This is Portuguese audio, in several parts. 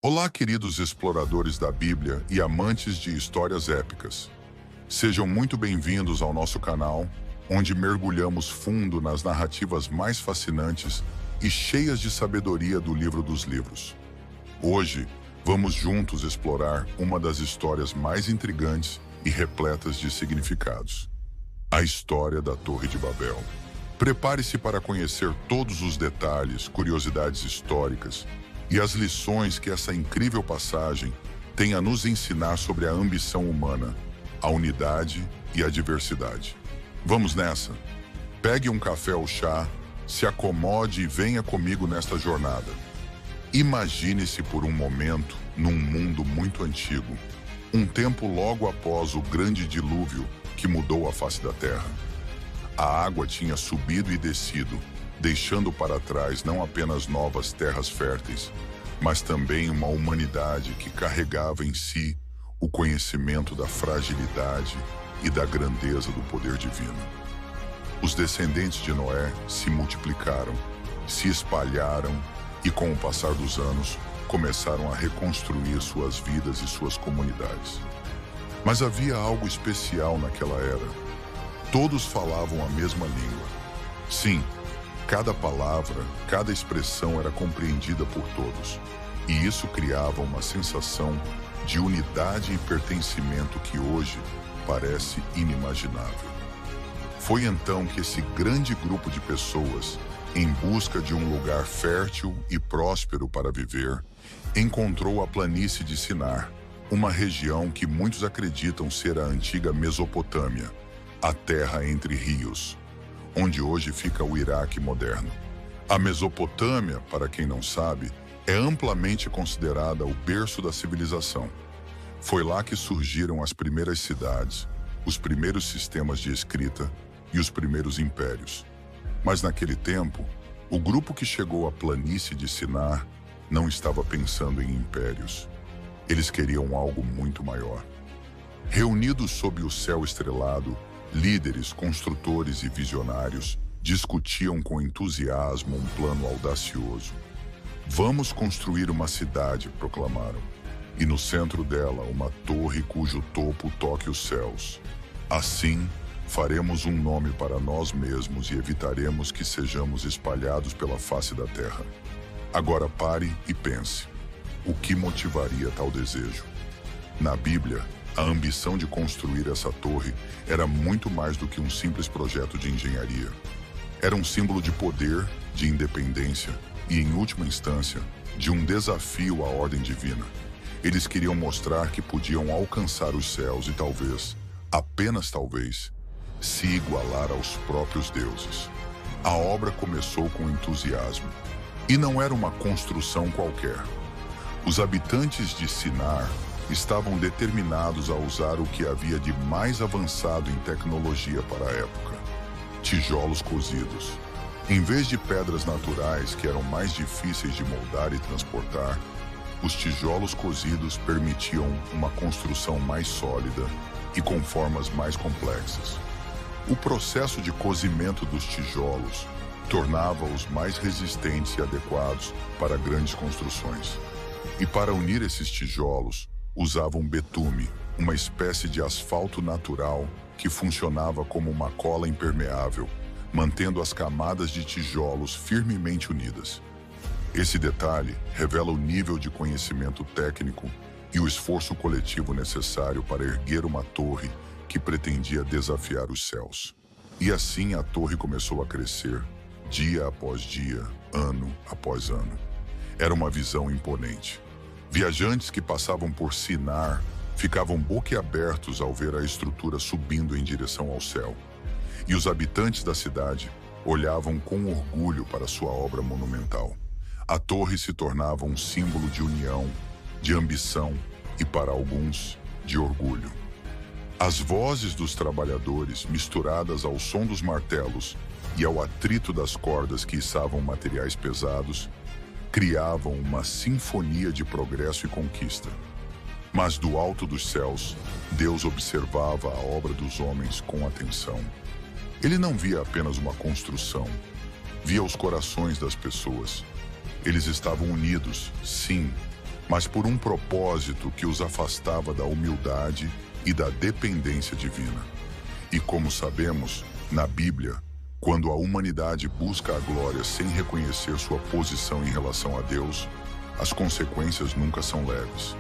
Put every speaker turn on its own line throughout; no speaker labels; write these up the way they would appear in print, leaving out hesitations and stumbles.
Olá, queridos exploradores da Bíblia e amantes de histórias épicas. Sejam muito bem-vindos ao nosso canal, onde mergulhamos fundo nas narrativas mais fascinantes e cheias de sabedoria do livro dos livros. Hoje, vamos juntos explorar uma das histórias mais intrigantes e repletas de significados: a história da Torre de Babel. Prepare-se para conhecer todos os detalhes, curiosidades históricas e as lições que essa incrível passagem tem a nos ensinar sobre a ambição humana, a unidade e a diversidade. Vamos nessa? Pegue um café ou chá, se acomode e venha comigo nesta jornada. Imagine-se por um momento num mundo muito antigo, um tempo logo após o grande dilúvio que mudou a face da terra. A água tinha subido e descido, deixando para trás não apenas novas terras férteis, mas também uma humanidade que carregava em si o conhecimento da fragilidade e da grandeza do poder divino. Os descendentes de Noé se multiplicaram, se espalharam e, com o passar dos anos, começaram a reconstruir suas vidas e suas comunidades. Mas havia algo especial naquela era. Todos falavam a mesma língua. Sim, cada palavra, cada expressão era compreendida por todos, e isso criava uma sensação de unidade e pertencimento que hoje parece inimaginável. Foi então que esse grande grupo de pessoas, em busca de um lugar fértil e próspero para viver, encontrou a planície de Sinar, uma região que muitos acreditam ser a antiga Mesopotâmia, a terra entre rios, onde hoje fica o Iraque moderno. A Mesopotâmia, para quem não sabe, é amplamente considerada o berço da civilização. Foi lá que surgiram as primeiras cidades, os primeiros sistemas de escrita e os primeiros impérios. Mas naquele tempo, o grupo que chegou à planície de Sinar não estava pensando em impérios. Eles queriam algo muito maior. Reunidos sob o céu estrelado, líderes, construtores e visionários discutiam com entusiasmo um plano audacioso. "Vamos construir uma cidade", proclamaram, "e no centro dela uma torre cujo topo toque os céus. Assim, faremos um nome para nós mesmos e evitaremos que sejamos espalhados pela face da terra." Agora pare e pense. O que motivaria tal desejo? Na Bíblia, a ambição de construir essa torre era muito mais do que um simples projeto de engenharia. Era um símbolo de poder, de independência e, em última instância, de um desafio à ordem divina. Eles queriam mostrar que podiam alcançar os céus e talvez, apenas talvez, se igualar aos próprios deuses. A obra começou com entusiasmo. E não era uma construção qualquer. Os habitantes de Sinar estavam determinados a usar o que havia de mais avançado em tecnologia para a época: tijolos cozidos. Em vez de pedras naturais que eram mais difíceis de moldar e transportar, os tijolos cozidos permitiam uma construção mais sólida e com formas mais complexas. O processo de cozimento dos tijolos tornava-os mais resistentes e adequados para grandes construções. E para unir esses tijolos, usavam betume, uma espécie de asfalto natural que funcionava como uma cola impermeável, mantendo as camadas de tijolos firmemente unidas. Esse detalhe revela o nível de conhecimento técnico e o esforço coletivo necessário para erguer uma torre que pretendia desafiar os céus. E assim a torre começou a crescer, dia após dia, ano após ano. Era uma visão imponente. Viajantes que passavam por Sinar ficavam boquiabertos ao ver a estrutura subindo em direção ao céu. E os habitantes da cidade olhavam com orgulho para sua obra monumental. A torre se tornava um símbolo de união, de ambição e, para alguns, de orgulho. As vozes dos trabalhadores, misturadas ao som dos martelos e ao atrito das cordas que içavam materiais pesados, criavam uma sinfonia de progresso e conquista. Mas do alto dos céus, Deus observava a obra dos homens com atenção. Ele não via apenas uma construção, via os corações das pessoas. Eles estavam unidos, sim, mas por um propósito que os afastava da humildade e da dependência divina. E como sabemos, na Bíblia, quando a humanidade busca a glória sem reconhecer sua posição em relação a Deus, as consequências nunca são leves.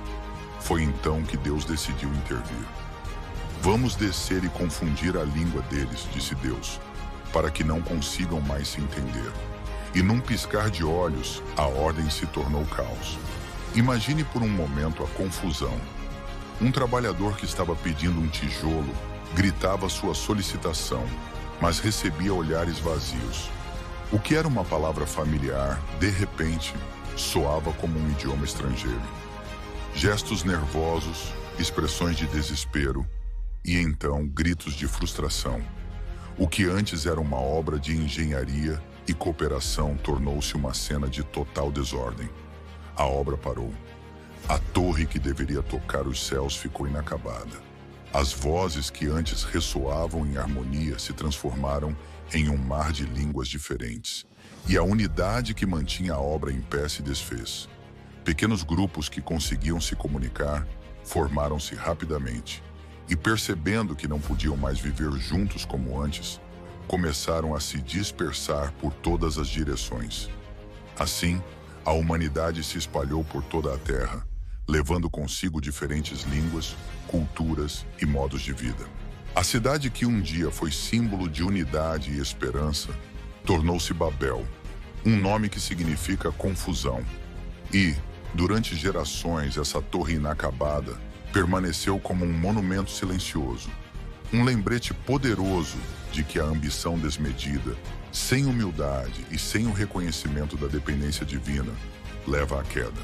Foi então que Deus decidiu intervir. Vamos descer e confundir a língua deles, disse Deus, para que não consigam mais se entender. E num piscar de olhos, a ordem se tornou caos. Imagine por um momento a confusão. Um trabalhador que estava pedindo um tijolo gritava sua solicitação, mas recebia olhares vazios. O que era uma palavra familiar, de repente, soava como um idioma estrangeiro. Gestos nervosos, expressões de desespero e então gritos de frustração. O que antes era uma obra de engenharia e cooperação tornou-se uma cena de total desordem. A obra parou. A torre que deveria tocar os céus ficou inacabada. As vozes que antes ressoavam em harmonia se transformaram em um mar de línguas diferentes. E a unidade que mantinha a obra em pé se desfez. Pequenos grupos que conseguiam se comunicar formaram-se rapidamente. E percebendo que não podiam mais viver juntos como antes, começaram a se dispersar por todas as direções. Assim, a humanidade se espalhou por toda a Terra, levando consigo diferentes línguas, culturas e modos de vida. A cidade que um dia foi símbolo de unidade e esperança, tornou-se Babel, um nome que significa confusão. E, durante gerações, essa torre inacabada permaneceu como um monumento silencioso, um lembrete poderoso de que a ambição desmedida, sem humildade e sem o reconhecimento da dependência divina, leva à queda.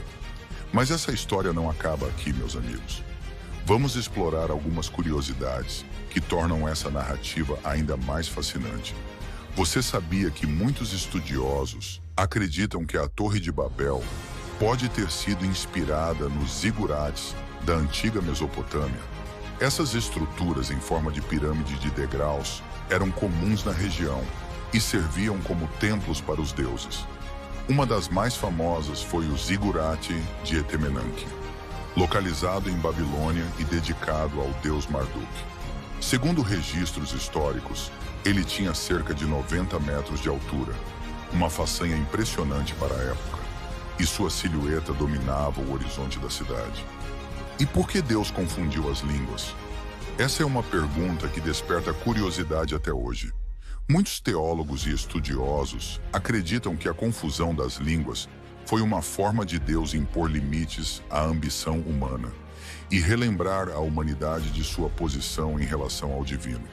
Mas essa história não acaba aqui, meus amigos. Vamos explorar algumas curiosidades que tornam essa narrativa ainda mais fascinante. Você sabia que muitos estudiosos acreditam que a Torre de Babel pode ter sido inspirada nos zigurates da antiga Mesopotâmia? Essas estruturas em forma de pirâmide de degraus eram comuns na região e serviam como templos para os deuses. Uma das mais famosas foi o zigurate de Etemenanque, localizado em Babilônia e dedicado ao deus Marduk. Segundo registros históricos, ele tinha cerca de 90 metros de altura, uma façanha impressionante para a época, e sua silhueta dominava o horizonte da cidade. E por que Deus confundiu as línguas? Essa é uma pergunta que desperta curiosidade até hoje. Muitos teólogos e estudiosos acreditam que a confusão das línguas foi uma forma de Deus impor limites à ambição humana e relembrar a humanidade de sua posição em relação ao divino.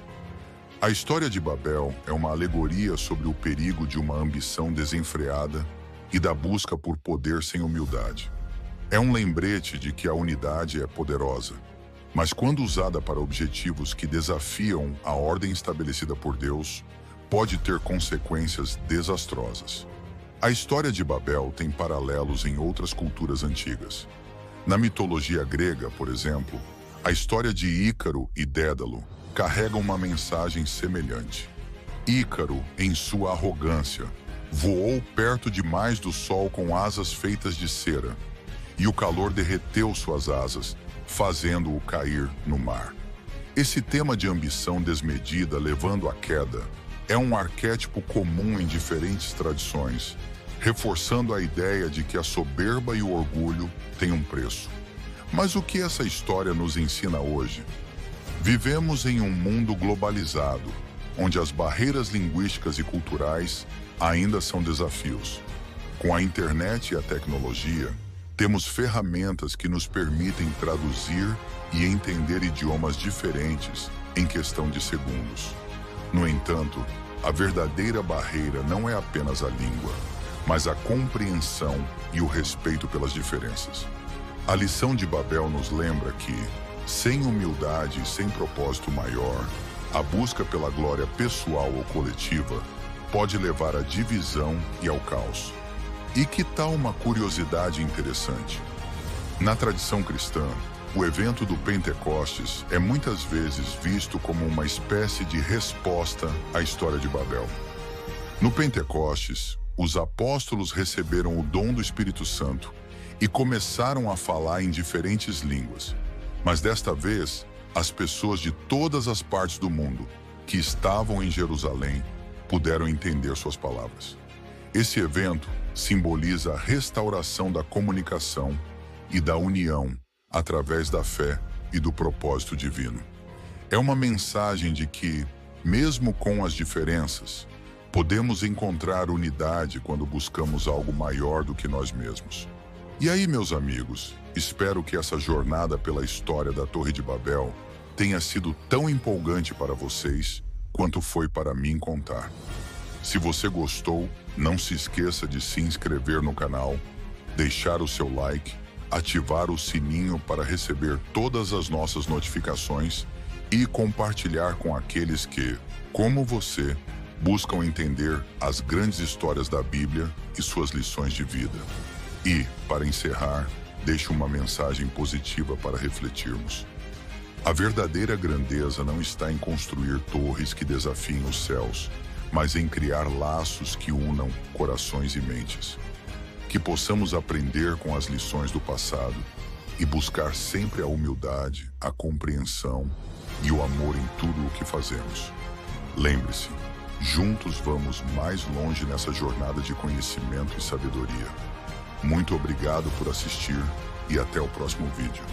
A história de Babel é uma alegoria sobre o perigo de uma ambição desenfreada e da busca por poder sem humildade. É um lembrete de que a unidade é poderosa, mas quando usada para objetivos que desafiam a ordem estabelecida por Deus, pode ter consequências desastrosas. A história de Babel tem paralelos em outras culturas antigas. Na mitologia grega, por exemplo, a história de Ícaro e Dédalo carrega uma mensagem semelhante. Ícaro, em sua arrogância, voou perto demais do sol com asas feitas de cera, e o calor derreteu suas asas, fazendo-o cair no mar. Esse tema de ambição desmedida levando à queda é um arquétipo comum em diferentes tradições, reforçando a ideia de que a soberba e o orgulho têm um preço. Mas o que essa história nos ensina hoje? Vivemos em um mundo globalizado, onde as barreiras linguísticas e culturais ainda são desafios. Com a internet e a tecnologia, temos ferramentas que nos permitem traduzir e entender idiomas diferentes em questão de segundos. No entanto, a verdadeira barreira não é apenas a língua, mas a compreensão e o respeito pelas diferenças. A lição de Babel nos lembra que, sem humildade e sem propósito maior, a busca pela glória pessoal ou coletiva pode levar à divisão e ao caos. E que tal uma curiosidade interessante? Na tradição cristã, o evento do Pentecostes é muitas vezes visto como uma espécie de resposta à história de Babel. No Pentecostes, os apóstolos receberam o dom do Espírito Santo e começaram a falar em diferentes línguas. Mas desta vez, as pessoas de todas as partes do mundo que estavam em Jerusalém puderam entender suas palavras. Esse evento simboliza a restauração da comunicação e da união através da fé e do propósito divino. É uma mensagem de que, mesmo com as diferenças, podemos encontrar unidade quando buscamos algo maior do que nós mesmos. E aí, meus amigos, espero que essa jornada pela história da Torre de Babel tenha sido tão empolgante para vocês quanto foi para mim contar. Se você gostou, não se esqueça de se inscrever no canal, deixar o seu like, ativar o sininho para receber todas as nossas notificações e compartilhar com aqueles que, como você, buscam entender as grandes histórias da Bíblia e suas lições de vida. E, para encerrar, deixo uma mensagem positiva para refletirmos. A verdadeira grandeza não está em construir torres que desafiem os céus, mas em criar laços que unam corações e mentes. Que possamos aprender com as lições do passado e buscar sempre a humildade, a compreensão e o amor em tudo o que fazemos. Lembre-se, juntos vamos mais longe nessa jornada de conhecimento e sabedoria. Muito obrigado por assistir e até o próximo vídeo.